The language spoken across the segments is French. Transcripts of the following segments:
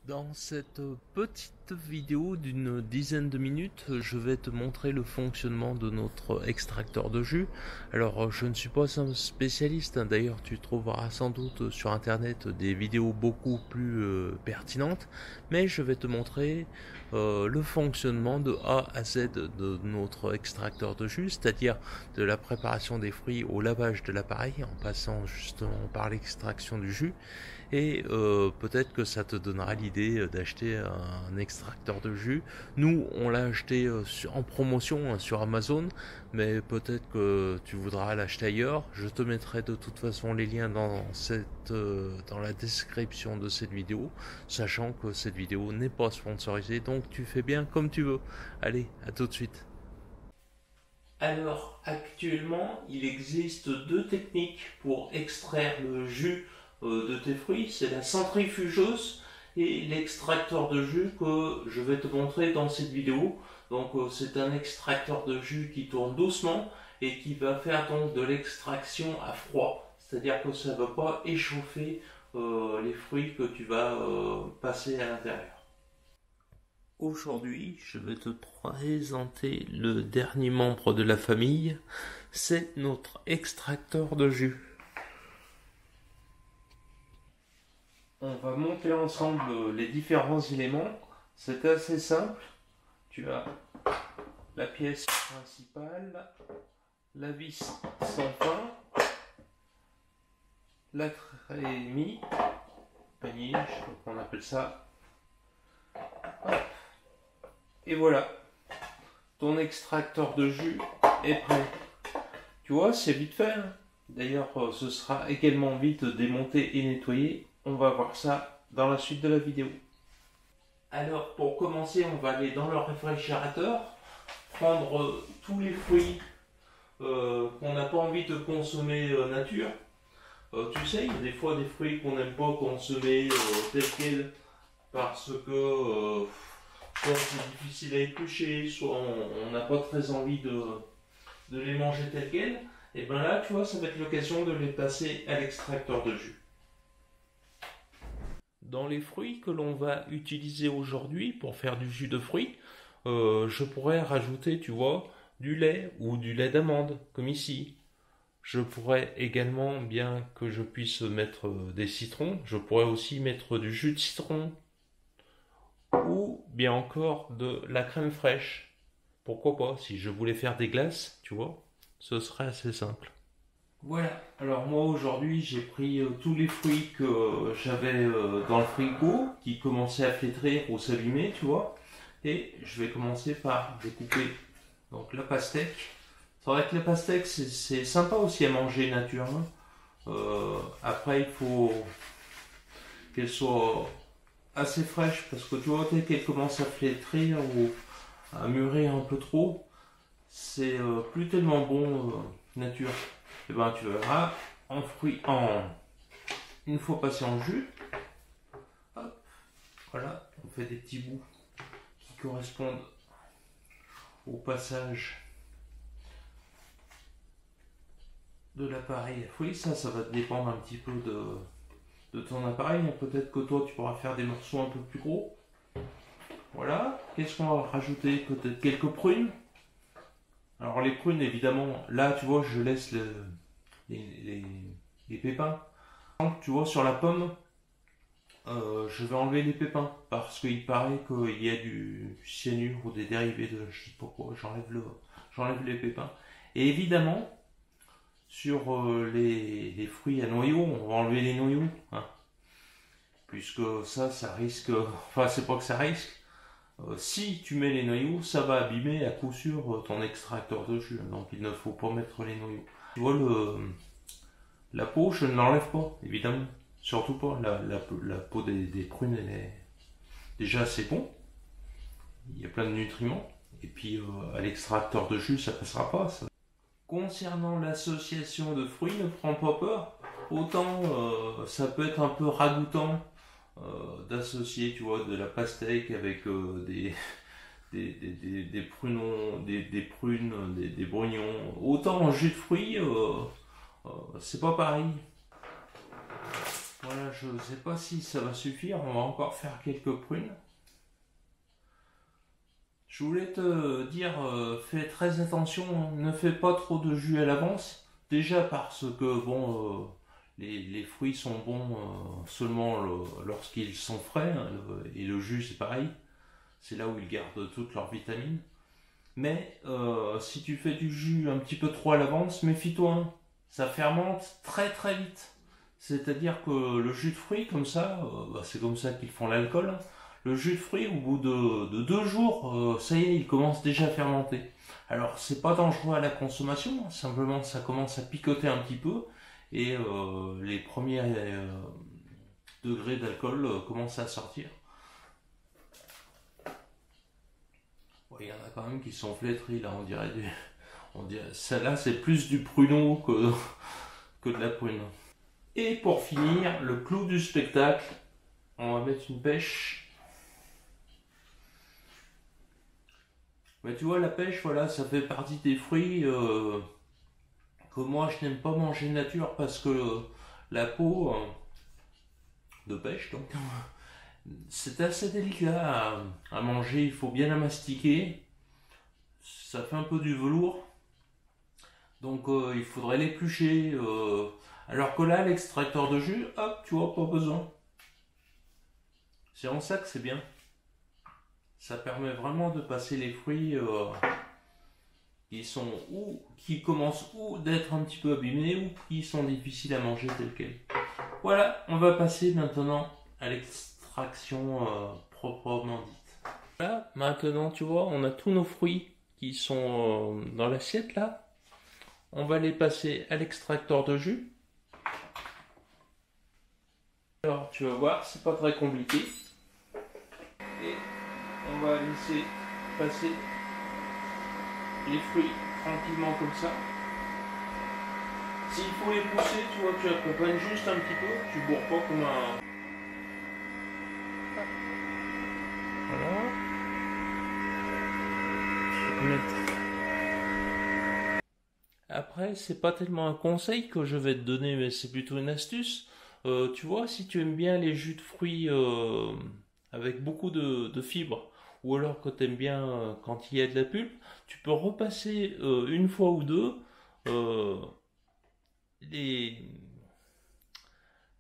Dans cette petite vidéo d'une dizaine de minutes, je vais te montrer le fonctionnement de notre extracteur de jus. Alors, je ne suis pas un spécialiste, hein. D'ailleurs, tu trouveras sans doute sur internet des vidéos beaucoup plus pertinentes, mais je vais te montrer le fonctionnement de A à Z de notre extracteur de jus, c'est-à-dire de la préparation des fruits au lavage de l'appareil en passant justement par l'extraction du jus. Et peut-être que ça te donnera l'idée d'acheter un extracteur de jus. Nous, on l'a acheté en promotion sur Amazon, mais peut-être que tu voudras l'acheter ailleurs. Je te mettrai de toute façon les liens dans la description de cette vidéo, sachant que cette vidéo n'est pas sponsorisée, donc tu fais bien comme tu veux. Allez, à tout de suite. Alors, actuellement, il existe deux techniques pour extraire le jus de tes fruits. C'est la centrifugeuse et l'extracteur de jus que je vais te montrer dans cette vidéo. Donc, c'est un extracteur de jus qui tourne doucement et qui va faire donc de l'extraction à froid. C'est-à-dire que ça ne va pas échauffer les fruits que tu vas passer à l'intérieur. Aujourd'hui, je vais te présenter le dernier membre de la famille, c'est notre extracteur de jus. On va monter ensemble les différents éléments, c'est assez simple. Tu as la pièce principale, la vis sans fin, la trémie, panier, je crois qu'on appelle ça. Hop. Et voilà, ton extracteur de jus est prêt. Tu vois, c'est vite fait, hein. D'ailleurs, ce sera également vite démonté et nettoyé. On va voir ça dans la suite de la vidéo. Alors, pour commencer, on va aller dans le réfrigérateur, prendre tous les fruits qu'on n'a pas envie de consommer nature. Tu sais, il y a des fois des fruits qu'on n'aime pas consommer tels quels parce que soit c'est difficile à éplucher, soit on n'a pas très envie de les manger tels quels. Et bien là, tu vois, ça va être l'occasion de les passer à l'extracteur de jus. Dans les fruits que l'on va utiliser aujourd'hui pour faire du jus de fruits, je pourrais rajouter, tu vois, du lait ou du lait d'amande, comme ici. Je pourrais également, bien que je puisse mettre des citrons, je pourrais aussi mettre du jus de citron ou bien encore de la crème fraîche. Pourquoi pas, si je voulais faire des glaces, tu vois, ce serait assez simple. Voilà, alors moi aujourd'hui j'ai pris tous les fruits que j'avais dans le frigo qui commençaient à flétrir ou s'abîmer, tu vois, et je vais commencer par découper donc la pastèque. C'est vrai que la pastèque c'est sympa aussi à manger nature, hein. Après il faut qu'elle soit assez fraîche parce que tu vois, dès qu'elle commence à flétrir ou à mûrir un peu trop, c'est plus tellement bon nature. Et ben tu verras en fruits, une fois passé en jus, hop, voilà, on fait des petits bouts qui correspondent au passage de l'appareil à fruits. Ça va dépendre un petit peu de ton appareil. Peut-être que toi tu pourras faire des morceaux un peu plus gros. Voilà, qu'est-ce qu'on va rajouter? Peut-être quelques prunes. Alors les prunes, évidemment, là tu vois, je laisse les pépins. Donc, tu vois, sur la pomme, je vais enlever les pépins parce qu'il paraît qu'il y a du cyanure ou des dérivés de je sais pas quoi. J'enlève les pépins. Et évidemment, sur les fruits à noyaux, on va enlever les noyaux, hein, puisque ça risque. Enfin, c'est pas que ça risque. Si tu mets les noyaux, ça va abîmer à coup sûr ton extracteur de jus. Donc il ne faut pas mettre les noyaux. Tu vois, la peau, je ne l'enlève pas, évidemment. Surtout pas. La peau des prunes, elle est déjà assez bon. Il y a plein de nutriments. Et puis à l'extracteur de jus, ça passera pas. Ça. Concernant l'association de fruits, ne prends pas peur. Autant ça peut être un peu ragoûtant d'associer, tu vois, de la pastèque avec des prunons, des prunes, des brugnons. Autant en jus de fruits, c'est pas pareil. Voilà, je sais pas si ça va suffire, on va encore faire quelques prunes. Je voulais te dire, fais très attention, ne fais pas trop de jus à l'avance. Déjà parce que bon, les fruits sont bons seulement lorsqu'ils sont frais, hein, et le jus c'est pareil. C'est là où ils gardent toutes leurs vitamines. Mais si tu fais du jus un petit peu trop à l'avance, méfie-toi, hein. Ça fermente très très vite. C'est-à-dire que le jus de fruits, comme ça, c'est comme ça qu'ils font l'alcool, hein. Le jus de fruits, au bout de 2 jours, ça y est, il commence déjà à fermenter. Alors, c'est pas dangereux à la consommation, hein. Simplement ça commence à picoter un petit peu et les premiers degrés d'alcool commencent à sortir. Il y en a quand même qui sont flétris là, on dirait, celle-là c'est plus du pruneau que de la prune. Et pour finir, le clou du spectacle, on va mettre une pêche. Mais tu vois, la pêche, voilà, ça fait partie des fruits que moi je n'aime pas manger nature parce que la peau de pêche, donc, c'est assez délicat à manger, il faut bien la mastiquer. Ça fait un peu du velours. Donc il faudrait l'éplucher. Alors que là, l'extracteur de jus, hop, tu vois, pas besoin. C'est en ça que c'est bien. Ça permet vraiment de passer les fruits qui commencent ou d'être un petit peu abîmés ou qui sont difficiles à manger tels quels. Voilà, on va passer maintenant à l'extraction proprement dite. Là, maintenant, tu vois, on a tous nos fruits qui sont dans l'assiette là. On va les passer à l'extracteur de jus. Alors tu vas voir, c'est pas très compliqué. Et on va laisser passer les fruits tranquillement comme ça. S'il faut les pousser, tu vois, tu accompagnes juste un petit peu, tu bourres pas comme un... Voilà. Après, c'est pas tellement un conseil que je vais te donner, mais c'est plutôt une astuce. Tu vois, si tu aimes bien les jus de fruits avec beaucoup de fibres, ou alors que tu aimes bien quand il y a de la pulpe, tu peux repasser une fois ou deux euh, les,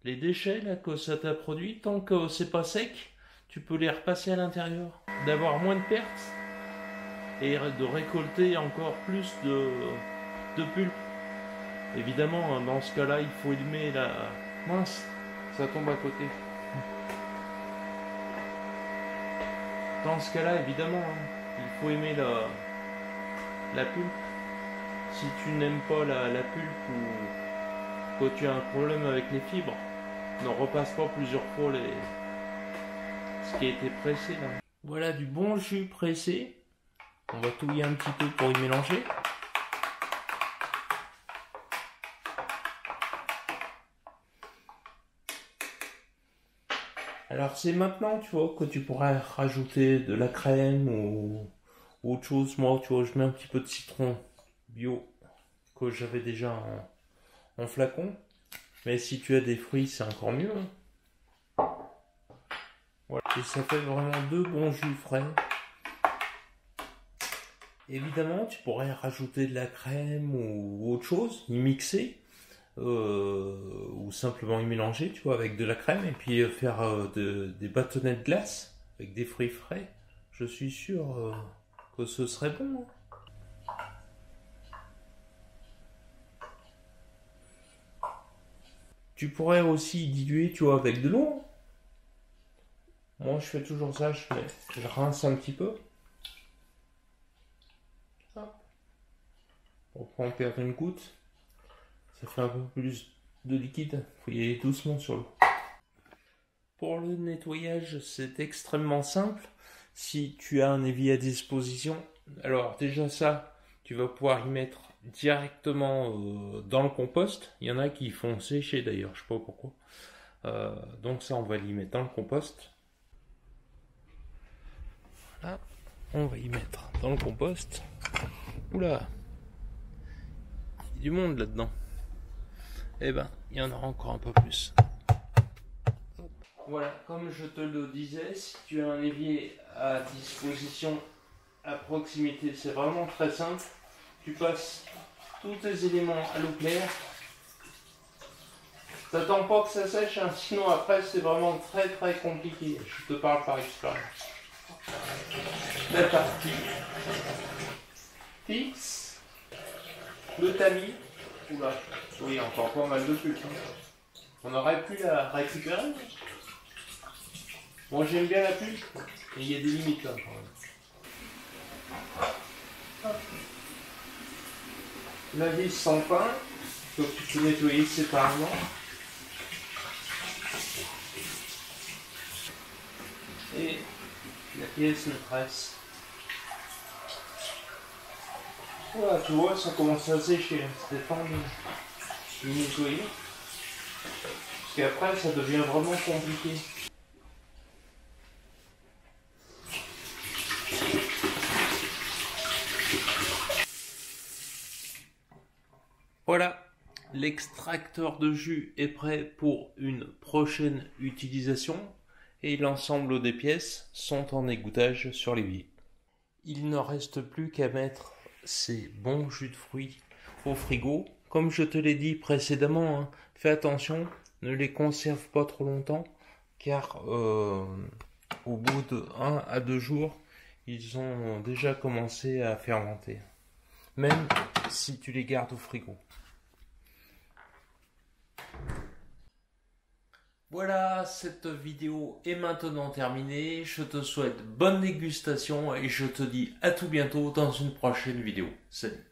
les déchets là, que ça t'a produit. Tant que c'est pas sec, tu peux les repasser à l'intérieur. D'avoir moins de pertes et de récolter encore plus de pulpe. Évidemment, hein, dans ce cas-là, il faut aimer la... Mince, ça tombe à côté. Dans ce cas-là, évidemment, hein, il faut aimer la pulpe. Si tu n'aimes pas la pulpe ou que tu as un problème avec les fibres, ne repasse pas plusieurs fois ce qui a été pressé là. Voilà du bon jus pressé. On va touiller un petit peu pour y mélanger. Alors c'est maintenant, tu vois, que tu pourrais rajouter de la crème ou autre chose. Moi, tu vois, je mets un petit peu de citron bio que j'avais déjà en flacon. Mais si tu as des fruits, c'est encore mieux, hein. Voilà. Et ça fait vraiment deux bons jus frais. Évidemment, tu pourrais rajouter de la crème ou autre chose, y mixer. Ou simplement y mélanger, tu vois, avec de la crème et puis faire des bâtonnets de glace avec des fruits frais. Je suis sûr que ce serait bon, hein. Tu pourrais aussi diluer, tu vois, avec de l'eau. Moi, je fais toujours ça, je rince un petit peu. Pour pas en perdre une goutte. Ça fait un peu plus de liquide. Il faut y aller doucement sur l'eau. Pour le nettoyage, c'est extrêmement simple. Si tu as un évier à disposition, alors déjà ça, tu vas pouvoir y mettre directement dans le compost. Il y en a qui font sécher d'ailleurs, je sais pas pourquoi. Donc ça, on va l'y mettre dans le compost. Voilà, on va y mettre dans le compost. Oula, il y a du monde là-dedans. Eh ben, il y en aura encore un peu plus. Voilà, comme je te le disais, si tu as un évier à disposition à proximité, c'est vraiment très simple. Tu passes tous tes éléments à l'eau claire. T'attends pas que ça sèche, hein, sinon après c'est vraiment très très compliqué. Je te parle par expérience. La partie fixe, le tamis. Oula, oui, encore pas mal de trucs. On aurait pu la récupérer. Moi j'aime bien la pluie, et il y a des limites là quand même. La vis sans pain, que tu peux nettoyer séparément. Et la pièce maîtresse. Voilà, tu vois, ça commence à sécher. C'était temps de nettoyer. Parce qu'après, ça devient vraiment compliqué. Voilà, l'extracteur de jus est prêt pour une prochaine utilisation et l'ensemble des pièces sont en égouttage sur l'évier. Il ne reste plus qu'à mettre ces bons jus de fruits au frigo. Comme je te l'ai dit précédemment, hein, fais attention, ne les conserve pas trop longtemps car au bout de 1 à 2 jours, ils ont déjà commencé à fermenter. Même si tu les gardes au frigo. Voilà, cette vidéo est maintenant terminée. Je te souhaite bonne dégustation et je te dis à tout bientôt dans une prochaine vidéo. Salut!